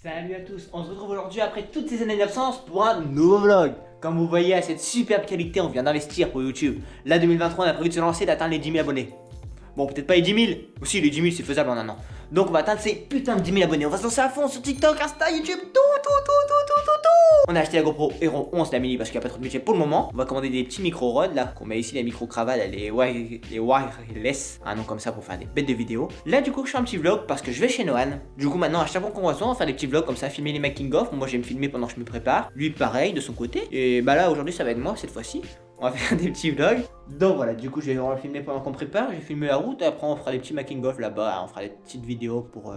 Salut à tous, on se retrouve aujourd'hui après toutes ces années d'absence pour un nouveau vlog. Comme vous voyez à cette superbe qualité, on vient d'investir pour YouTube. Là 2023 on a prévu de se lancer d'atteindre les 10 000 abonnés. Bon peut-être pas les 10 000, aussi les 10 000 c'est faisable en un an. Donc on va atteindre ces putains de 10 000 abonnés, on va se lancer à fond sur TikTok, Insta, YouTube, tout. On a acheté la GoPro Hero 11 la mini parce qu'il n'y a pas trop de budget pour le moment. On va commander des petits micros Rode là, qu'on met ici, les micros cravates, les wireless, un nom comme ça pour faire des bêtes de vidéos. Là du coup je fais un petit vlog parce que je vais chez Noan. Du coup maintenant à chaque fois qu'on va se voir, on va faire des petits vlogs comme ça, filmer les making of. Moi je vais me filmer pendant que je me prépare. Lui pareil de son côté. Et bah là aujourd'hui ça va être moi cette fois-ci. On va faire des petits vlogs. Donc voilà, du coup je vais vraiment le filmer pendant qu'on prépare. Je vais filmer la route et après on fera des petits making of là-bas. On fera des petites vidéos pour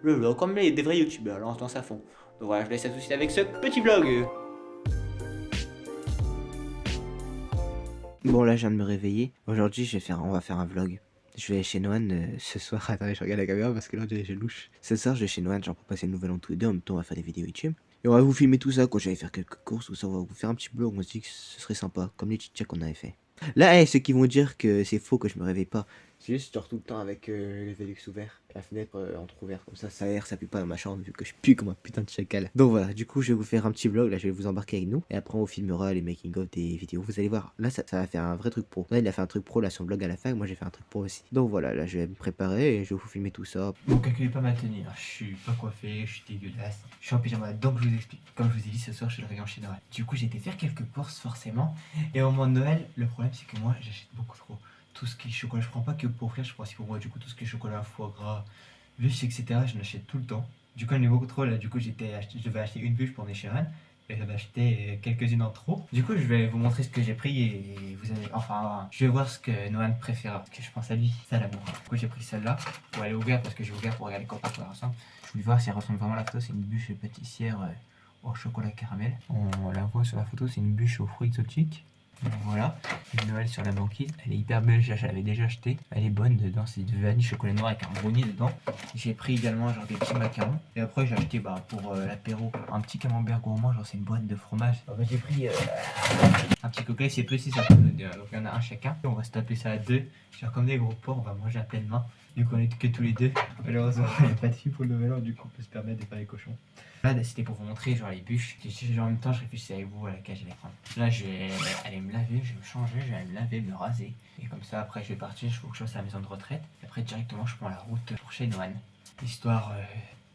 le vlog comme des vrais youtubeurs. Là on se lance à fond. Donc voilà, je laisse tout de suite avec ce petit vlog. Bon là je viens de me réveiller. Aujourd'hui on va faire un vlog. Je vais chez Noan ce soir. Attendez, je regarde la caméra parce que là j'ai louche. Ce soir je vais chez Noan, genre pour passer le nouvel an tous les deux. En même temps on va faire des vidéos YouTube. Et on va vous filmer tout ça quand je vais faire quelques courses ou ça. On va vous faire un petit vlog. On se dit que ce serait sympa, comme les chit-chats qu'on avait fait. Là, ceux qui vont dire que c'est faux que je me réveille pas, c'est juste je dors tout le temps avec le Velux ouvert, la fenêtre entrouverte, comme ça aère, ça pue pas dans ma chambre vu que je pue comme un putain de chacal. Donc voilà, du coup je vais vous faire un petit vlog, là je vais vous embarquer avec nous, et après on filmera les making of des vidéos. Vous allez voir, là ça va faire un vrai truc pro. Là il a fait un truc pro là son vlog à la fac, moi j'ai fait un truc pro aussi. Donc voilà, là je vais me préparer et je vais vous filmer tout ça. Bon, calculez pas ma tenue, hein. Je suis pas coiffé, je suis dégueulasse. Je suis en pyjama, donc je vous explique. Comme je vous ai dit, ce soir je suis le rayon chez Noël. Du coup j'ai été faire quelques courses forcément. Et au moment de Noël, le problème c'est que moi j'achète beaucoup trop. Tout ce qui est chocolat, je prends pas que pour offrir, je prends aussi pour moi. Du coup tout ce qui est chocolat, foie gras, bûches, etc. je l'achète tout le temps. Du coup j'en ai beaucoup trop là, du coup je devais acheter une bûche pour mes chérans. Et j'avais acheté quelques-unes en trop. Du coup, je vais vous montrer ce que j'ai pris et vous allez. Enfin, je vais voir ce que Noan préfère. Parce que je pense à lui, ça l'amour. Du coup, j'ai pris celle-là pour aller ouvrir parce que j'ai ouvert pour regarder comment elle ressemble. Je voulais voir si elle ressemble vraiment à la photo. C'est une bûche pâtissière au chocolat caramel. On la voit sur la photo, c'est une bûche aux fruits exotiques. Donc voilà, une Noël sur la banquise, elle est hyper belle, je l'avais déjà acheté, elle est bonne dedans, c'est du vanille chocolat noir avec un brownie dedans. J'ai pris également genre des petits macarons, et après j'ai acheté pour l'apéro un petit camembert gourmand, genre c'est une boîte de fromage. En fait j'ai pris un petit coquet, c'est petit, ça peut donc il y en a un chacun, et on va se taper ça à deux, genre comme des gros porcs, on va manger à pleine main. Du coup on est que tous les deux, malheureusement il n'y a pas de fille pour le nouvel an, du coup on peut se permettre de faire les cochons. Là c'était pour vous montrer genre les bûches, en même temps je réfléchissais avec vous à laquelle j'allais prendre. Là je vais aller me laver, je vais me changer, je vais aller me laver, me raser. Et comme ça après je vais partir, je faut que je fasse à la maison de retraite. Et après directement je prends la route pour chez Noan. Histoire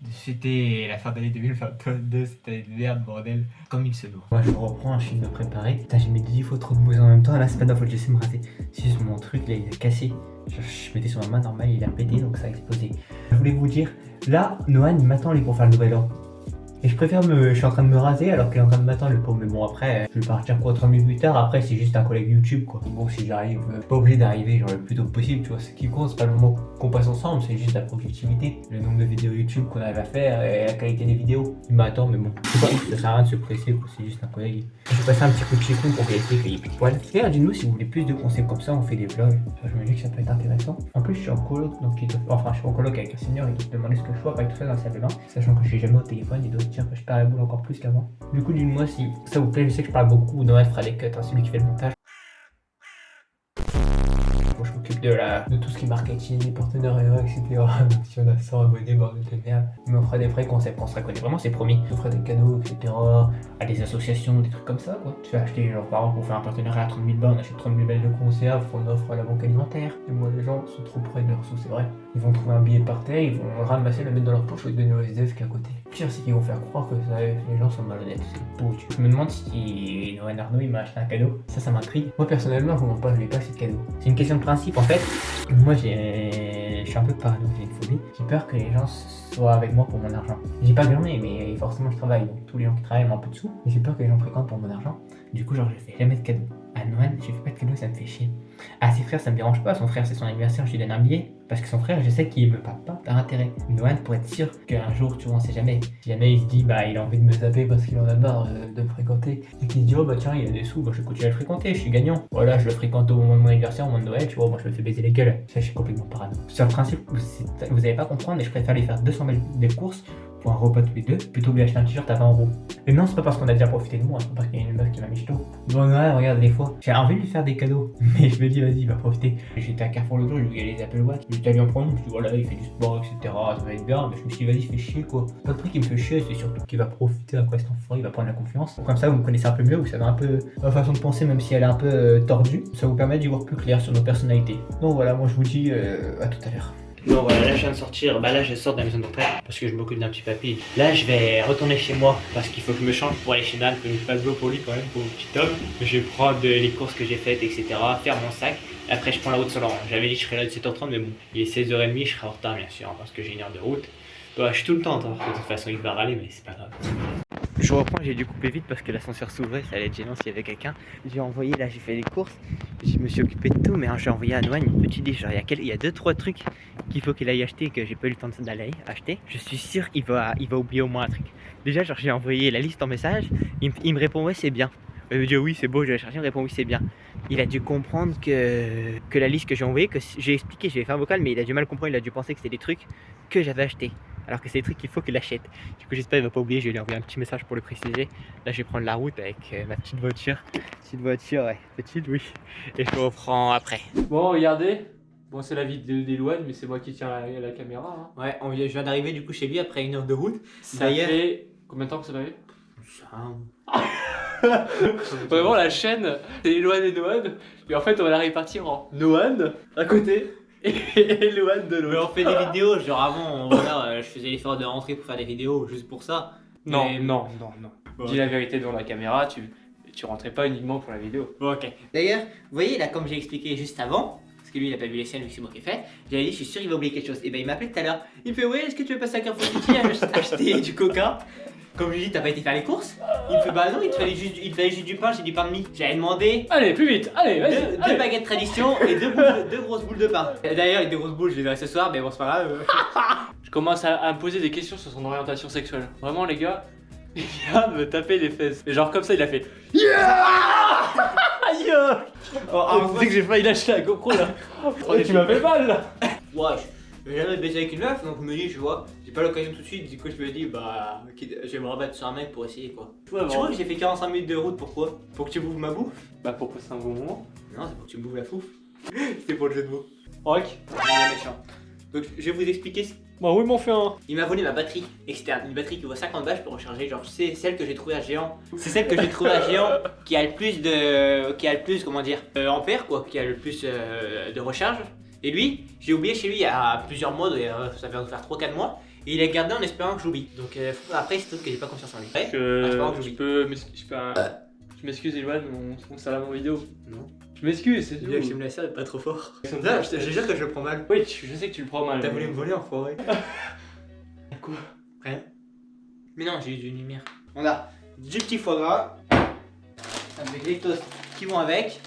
de fêter la fin d'année 2022, cette année de merde bordel, comme il se doit. Moi je reprends, je suis de me préparer. Putain j'ai mis 10 fois trop de mousse en même temps, là c'est pas de la faute, j'essaie de me raser. C'est juste mon truc là il a cassé. Je mettais sur ma main normale, il a pété donc ça a explosé. Je voulais vous dire, là Noan il m'attend pour faire le nouvel an. Et je suis en train de me raser alors qu'il est en train de m'attendre le pauvre. Mais bon après, je vais partir quoi 30 minutes plus tard. Après c'est juste un collègue YouTube quoi. Bon si j'arrive, pas obligé d'arriver genre le plus tôt possible. Tu vois, ce qui compte c'est pas le moment qu'on passe ensemble, c'est juste la productivité, le nombre de vidéos YouTube qu'on arrive à faire et la qualité des vidéos. Il m'attend mais bon, je sais pas, ça sert à rien de se presser quoi. C'est juste un collègue. Je vais passer un petit coup de chiffon pour vérifier qu'il y ait plus de poils. Et dites-nous si vous voulez plus de conseils comme ça, on fait des vlogs. Je me dis que ça peut être intéressant. En plus je suis en coloc donc je suis en coloc avec un senior et il te demandait ce que je vois avec tout ça dans la salle de bain, sachant que je suis jamais au téléphone et d'autres tiens que je perds la boule encore plus qu'avant. Du coup dites-moi si ça vous plaît, je sais que je parle beaucoup, Noël fera des cuts, hein, c'est lui qui fait le montage. Moi je m'occupe de tout ce qui est marketing, partenariat, etc. Donc si on a 100 abonnés, bordel de merde, mais on fera des vrais concepts, on se reconnaît vraiment, c'est promis. On fera des cadeaux, etc. à des associations, des trucs comme ça quoi. Tu vas acheter genre par exemple pour faire un partenariat à 30 000 balles, on achète 30 000 balles de conserve, on offre à la banque alimentaire. Et moi les gens sont trop près de leurs sous, c'est vrai. Ils vont trouver un billet par terre, ils vont le ramasser, le mettre dans leur poche et le donner au SDF qui est à côté. Le pire c'est qu'ils vont faire croire que les gens sont malhonnêtes, c'est beau. Je me demande si Noël Arnaud il m'a acheté un cadeau, ça m'intrigue. Moi personnellement je ne pas, je vais pas acheter de cadeau. C'est une question de principe en fait. Moi je suis un peu parano, j'ai une phobie. J'ai peur que les gens soient avec moi pour mon argent. J'ai pas gagné mais forcément je travaille, donc tous les gens qui travaillent m'ont un peu de sous. Mais j'ai peur que les gens fréquentent pour mon argent. Du coup genre je fais jamais de cadeau. À Noël, je fais pas de cadeau, ça me fait chier. À ses frères, ça me dérange pas. Son frère, c'est son anniversaire, je lui donne un billet. Parce que son frère, je sais qu'il me parle pas par intérêt. Noël, pour être sûr qu'un jour, tu vois, on sait jamais. Si jamais il se dit, bah, il a envie de me taper parce qu'il en a marre de me fréquenter. Et qu'il se dit, oh, bah, tiens, il a des sous, bah, je vais continuer à le fréquenter, je suis gagnant. Voilà, je le fréquente au moment de mon anniversaire, au moment de Noël, tu vois, moi, je me fais baiser les gueules. Ça, je suis complètement parano. Sur le principe, vous n'allez pas comprendre et je préfère aller faire 200 000 des courses pour un repas tous les deux, plutôt que d'acheter un t-shirt à 20€. Et non, c'est pas parce qu'on a déjà profité de moi, c'est parce qu'il y a une meuf qui m'a mis jeton. Bon, ouais, regarde, des fois, j'ai envie de lui faire des cadeaux, mais je me dis, vas-y, il va profiter. J'étais à Carrefour l'autre jour, je lui ai les Apple Watch, j'étais allé en prendre, je me suis dit, voilà, il fait du sport, etc., ça va être bien, mais je me suis dit, vas-y, fais chier quoi. Pas de truc qui me fait chier, c'est surtout qu'il va profiter après cet enfant, il va prendre la confiance. Comme ça, vous me connaissez un peu mieux, vous savez un peu ma façon de penser, même si elle est un peu tordue, ça vous permet d'y voir plus clair sur nos personnalités. Donc voilà, moi je vous dis à tout à l'heure. Bon voilà, là je viens de sortir, là je sors de la maison de retraite parce que je m'occupe d'un petit papy. Là je vais retourner chez moi parce qu'il faut que je me change pour aller chez Dan, que je fasse beau pour lui quand même, pour le petit homme. Je vais prendre les courses que j'ai faites, etc. Faire mon sac. Après je prends la route sur Laurent. J'avais dit que je serais là de 7h30 mais bon, il est 16h30, je serai en retard bien sûr hein, parce que j'ai une heure de route. Bah, je suis tout le temps en retard, de toute façon il va râler mais c'est pas grave. Je reprends, j'ai dû couper vite parce que l'ascenseur s'ouvrait, ça allait être gênant s'il y avait quelqu'un. J'ai envoyé, là j'ai fait les courses, je me suis occupé de tout, mais j'ai envoyé à Noël une petite liste. Genre, il y a 2-3 trucs qu'il faut qu'il aille acheter que j'ai pas eu le temps d'aller acheter. Je suis sûr qu'il va oublier au moins un truc. Déjà, genre j'ai envoyé la liste en message, il me répond ouais c'est bien. Il me dit oui c'est beau, je vais chercher, il me répond oui c'est bien. Il a dû comprendre que la liste que j'ai envoyée, que j'ai expliqué, j'ai fait un vocal, mais il a du mal à comprendre, il a dû penser que c'était des trucs que j'avais achetés. Alors que c'est des trucs qu'il faut qu'il achète. Du coup j'espère qu'il va pas oublier, je vais lui envoyer un petit message pour le préciser. Là je vais prendre la route avec ma petite voiture. Petite voiture, ouais, petite oui. Et je me reprends après. Bon, regardez. Bon, c'est la vie d'Elouane, mais c'est moi qui tiens la caméra. Hein. Ouais, je viens d'arriver du coup chez lui après une heure de route. Ça D'ailleurs- fait combien de temps que ça fait Ça, Vraiment, la chaîne, c'est Elouane et Noan. Et en fait, on va la répartir en Noan d'un côté et Elouane de Mais l'autre. on fait des vidéos, genre avant, voilà, je faisais l'effort de rentrer pour faire des vidéos juste pour ça. Non, Mais- non. Dis la vérité devant la caméra, tu rentrais pas uniquement pour la vidéo. Bon, ok. D'ailleurs, vous voyez là, comme j'ai expliqué juste avant, parce que lui il a pas vu les scènes vu que c'est moi qui ai fait, j'avais dit je suis sûr il va oublier quelque chose. Et ben il m'a appelé tout à l'heure. Il me fait ouais, est-ce que tu veux passer à Carrefour City acheter du coca? Comme je lui dis, t'as pas été faire les courses? Il me fait bah non, il te fallait juste du pain, j'ai du pain de mie. J'avais demandé Allez, plus vite, allez, vas-y. deux baguettes tradition et deux grosses boules de pain. Et d'ailleurs, les deux grosses boules, je les aurai ce soir, mais bon, c'est pas grave. Je commence à me poser des questions sur son orientation sexuelle. Vraiment, les gars, il vient de me taper les fesses. Et genre, comme ça, il a fait Aïe. Tu sais que j'ai failli lâcher la GoPro là. Tu m'as fait mal là. Ouais, j'ai jamais baisé avec une meuf, donc je me dis, je vois, j'ai pas l'occasion tout de suite, du coup je me dis, bah, je vais me rabattre sur un mec pour essayer quoi. Ouais, Tu vois que j'ai fait 45 minutes de route, pourquoi? Pour que tu bouffes ma bouffe? Bah, pour passer un bon moment. Non, c'est pour que tu me bouffes la fouffe. C'était pour le jeu de mots. Ok. Il est méchant. Donc je vais vous expliquer. Bah, oui, m'en fait un. Il m'a volé ma batterie externe, une batterie qui vaut 50 balles pour recharger, genre c'est celle que j'ai trouvée à Géant. C'est celle que j'ai trouvée à Géant qui a le plus comment dire, ampères quoi, qui a le plus de recharge. Et lui, j'ai oublié chez lui il y a plusieurs mois, ça va faire 3-4 mois, et il a gardé en espérant que j'oublie. Donc après c'est tout que j'ai pas confiance en lui. Ouais, espérant que j'oublie. Je m'excuse, Elouane, on s'en en vidéo. Non. Je m'excuse, c'est tout. Bien que tu me laisses ça, pas trop fort. Non, je te jure que je le prends mal. Oui, je sais que tu le prends mal. T'as mais- voulu me voler enfoiré. Quoi? Rien. Mais non, j'ai eu une lumière. On a du petit foie gras, avec les toasts qui vont avec,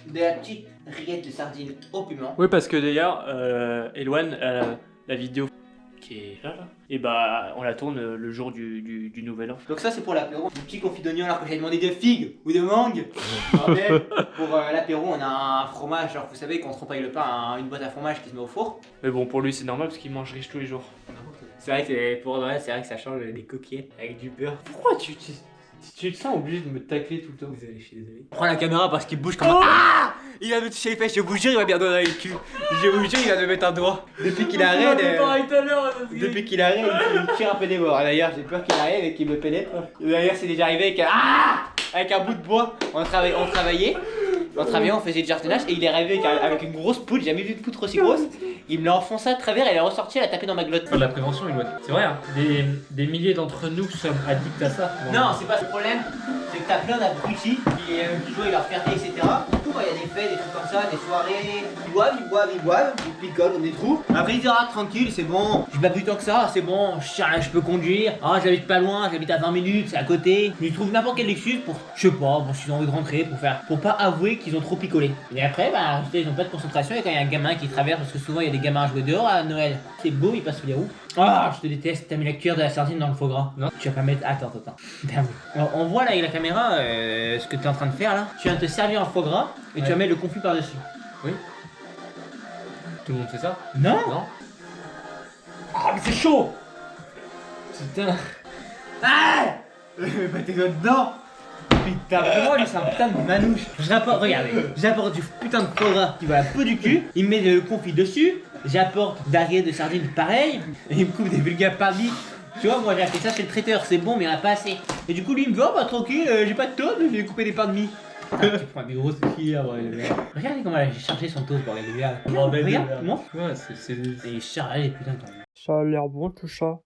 de la petite rillette de sardines au piment. Oui, parce que d'ailleurs, Elouane, la vidéo qui est là, et bah on la tourne le jour du nouvel an. Donc ça c'est pour l'apéro. Du petit confit d'oignon alors que j'avais demandé de figues ou de mangue. Bordel. Pour l'apéro on a un fromage, genre vous savez qu'on trempe avec le pain, une boîte à fromage qui se met au four. Mais bon, pour lui c'est normal parce qu'il mange riche tous les jours. C'est vrai que pour Noël c'est vrai que ça change des coquillettes avec du beurre. Pourquoi tu te sens obligé de me tacler tout le temps? Désolé, je suis désolé. Prends la caméra parce qu'il bouge comme un... Ah, il va me toucher les fesses, je vous jure, il va bien donner le cul. Je vous jure, il va me mettre un doigt. Depuis qu'il arrête, depuis qu'il arrête, il tire un peu des bords. D'ailleurs, j'ai peur qu'il arrive et qu'il me pénètre. D'ailleurs, c'est déjà arrivé avec un bout de bois. On travaillait, on faisait du jardinage et il est arrivé avec une grosse poutre. J'ai jamais vu de poutre aussi grosse. Il me l'a enfoncé à travers, elle est ressortie, elle a tapé dans ma glotte. Faire de la prévention, Elouane. C'est vrai, hein. Des milliers d'entre nous sommes addicts à ça. Non, c'est pas ce problème, c'est que t'as plein d'abrutis qui jouent avec leur fierté, etc. Tout quand il y a des fêtes, des trucs comme ça, des soirées, ils boivent, ils picolent, on est trous. Après ils disent ah tranquille, c'est bon, je bats plus tant que ça, c'est bon, je peux conduire, ah j'habite pas loin, j'habite à 20 minutes, c'est à côté. Ils trouvent n'importe quelle excuse pour, je sais pas, bon, s'ils ont envie de rentrer, pour pas avouer qu'ils ont trop picolé. Et après, bah, ils ont pas de concentration et quand il y a un gamin qui traverse, parce que souvent il y a des gamins à jouer dehors à Noël, c'est beau, ils passent sous les roues. Ah, je te déteste, t'as mis la cuillère de la sardine dans le faux gras. Non, tu vas pas mettre. Attends. Merde. On voit là avec la caméra ce que t'es en train de faire là. Tu viens de te servir un foie gras et tu vas mettre le confit par-dessus. Oui. Tout le monde fait ça? Non. Non. Ah, mais c'est chaud! Putain. Ah Bah t'es dedans. Putain, vraiment lui c'est un putain de manouche. Regardez, j'apporte du putain de foie gras qui va la peau du cul, il me met le confit dessus, j'apporte d'arrêt de sardines pareil, et il me coupe des vulgaires parmi. Tu vois, moi j'ai fait ça chez le traiteur, c'est bon mais il n'y en a pas assez. Et du coup lui il me dit, oh bah tranquille, j'ai pas de toast, je vais couper des pains de mie. Tu prends des grosses cuillères, ouais, le mec. Regardez comment elle a chargé son toast, bordel de merde. Regarde, comment Ouais, c'est. Et chargé, putain, quand même. Ça a l'air bon tout ça.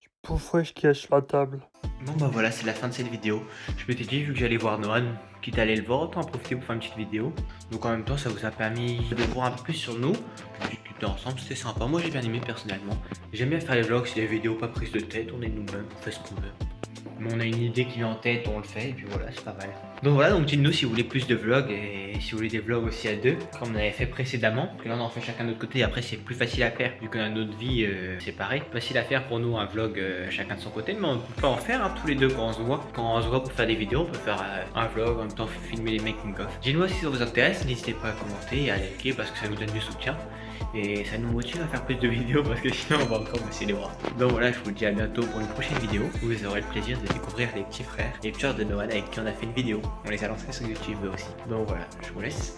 Du pauvre qui cache la table. Bon bah voilà, c'est la fin de cette vidéo. Je m'étais dit, vu que j'allais voir Noan, quitte à aller le voir, autant en profiter pour faire une petite vidéo. Donc en même temps, ça vous a permis de voir un peu plus sur nous. Discuter ensemble, c'était sympa. Moi j'ai bien aimé personnellement. J'aime bien faire les vlogs, c'est des vidéos pas prises de tête, on est nous-mêmes, on fait ce qu'on veut. Mais on a une idée qui vient en tête, on le fait, et puis voilà, c'est pas mal. Donc voilà, donc dites-nous si vous voulez plus de vlogs, et si vous voulez des vlogs aussi à deux, comme on avait fait précédemment. Parce que là on en fait chacun de notre côté, et après c'est plus facile à faire, vu qu'on a notre vie séparée. Facile à faire pour nous un vlog chacun de son côté, mais on peut en faire tous les deux quand on se voit. Quand on se voit pour faire des vidéos, on peut faire un vlog, en même temps filmer les making of. Dites-moi si ça vous intéresse, n'hésitez pas à commenter et à liker, parce que ça nous donne du soutien. Et ça nous motive à faire plus de vidéos parce que sinon on va encore baisser les bras. Donc voilà, je vous dis à bientôt pour une prochaine vidéo où vous aurez le plaisir de découvrir les petits frères, les tueurs de Noan avec qui on a fait une vidéo. On les a lancés sur YouTube eux aussi. Donc voilà, je vous laisse.